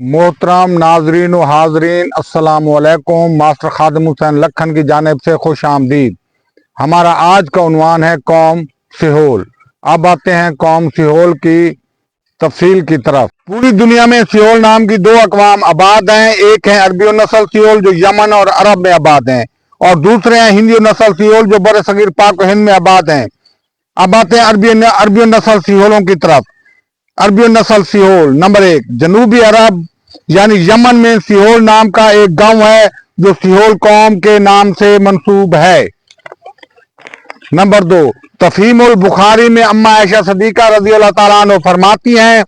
मोहतरम नाजरीन व हाजरीन अस्सलाम वालेकुम। मास्टर खादिम हुसैन लखन की जानिब से खुश आमदीद। हमारा आज का उन्वान है कौम सिहोल। अब आते हैं कौम सिहोल की तफसील की तरफ। पूरी दुनिया में सिहोल नाम की दो अकवाम आबाद हैं। एक है अरबी नस्ल सिहोल जो यमन और अरब में आबाद हैं, और दूसरे हैं हिंदी नस्ल सिहोल जो बर सगीर पाक हिंद में आबाद हैं। अब आते हैं अरबी नस्ल सिहोलों की तरफ। अरबी नस्ल सिहोल नंबर 1, जनूबी अरब यानी यमन में सिहोल नाम का एक गांव है जो सिहोल कौम के नाम से मंसूब है। नंबर 2, तफहीमुल बुखारी में अम्मा आयशा सदीका रजी अल्लाह ताला अन्हा फरमाती हैं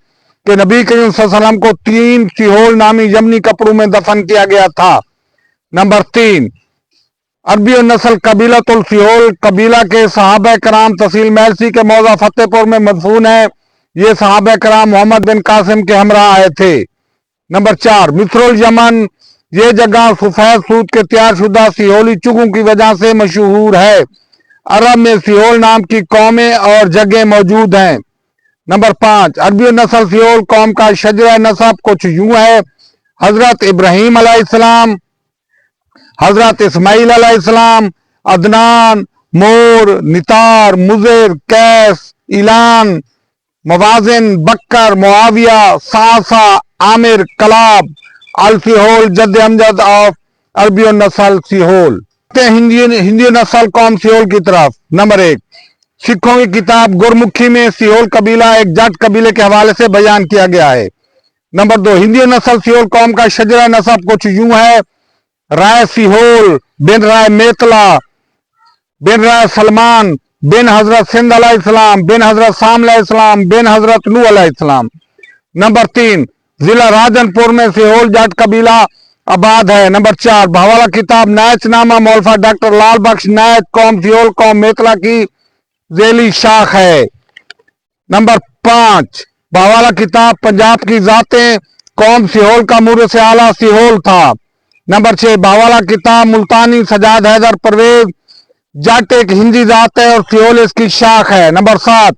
कि नबी करीम सल्लल्लाहु अलैहि वसल्लम को 3 सिहोल नामी यमनी कपड़ों में दफन किया गया था। नंबर 3, अरबी नस्ल कबीलतुल सिहोल कबीला के सहाबा कराम तहसील महसी के मौजा फतेहपुर में मदफून है। ये सहाबा कराम मोहम्मद बिन कासिम के हमरा आए थे। नंबर 4, मिस्रुल यमन, ये जगह सफेद सूत के तैयार शुदा सिहोली चुगों की वजह से मशहूर है। अरब में सिहोल नाम की कौमें और जगह मौजूद हैं। नंबर 5, अरबी नस्ल सिहोल कौम का शजरा नसब कुछ यूं है। हजरत इब्राहीम अलैहिस्सलाम, हजरत इस्माइल अलैहिस्सलाम, अदनान, मोर, नितार, मुजेर, कैस, इलान, मवाजिन, बक्कर, मुआविया, सासा, आमिर, कलाब, अल सिहोल जद अमजद ऑफ अरबी नस्ल सिहोल। हिंदी नस्ल कौम सिहोल की तरफ। नंबर 1, सिखों की किताब गुरमुखी में सिहोल कबीला एक जट कबीले के हवाले से बयान किया गया है। नंबर 2, हिंदी नस्ल सिहोल कौम का शजरा नसब कुछ यूं है। राय सिहोल बिन राय मेतला बिन राय सलमान बिन हजरत सिंध अलैहिस्सलाम बिन हजरत साम अलैहिस्सलाम बिन हजरत नूह अलैहिस्सलाम। नंबर 3, जिला राजनपुर में सिहोल जट कबीला आबाद है। नंबर 4, बहवाला किताब नायचनामा मौलफा डॉक्टर लाल बख्श नायच कौम सिहोल कौम मेतला की जेली शाख है। नंबर 5, बहवाला किताब पंजाब की जातें कौम सिहोल का मुर्स आला सिहोल था। नंबर 6, बहवाला किताब मुल्तानी सजाद हैदर परवेज जट एक हिंदी जात है और सिहोल इसकी शाख है। नंबर 7,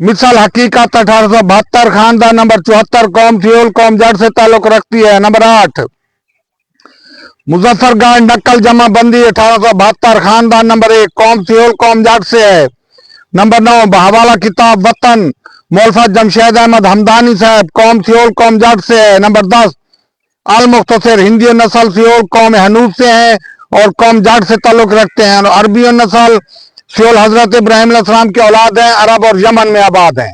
मिसल हकीकत 1872 खानदान। नंबर 74, कौम सिहोल कौम जट से ताल्लुक रखती है। नंबर 8, मुजफ्फरगढ़ नकल जमा बंदी 1872 खानदान। नंबर 1, कौम सिहोल कौम जट से है। नंबर 9, बहवाला किताब वतन मौलफा जमशेद अहमद हमदानी साहब कौम सिहोल कौम जट से है। नंबर 10, अल मुख्तसर हिंदी नस्ल सिहोल कौम हनूफ से है और कौम जट से ताल्लुक रखते हैं। और अरबी नस्ल सिहोल हजरत इब्राहीम अलैहिस्सलाम की औलाद हैं, अरब और यमन में आबाद हैं।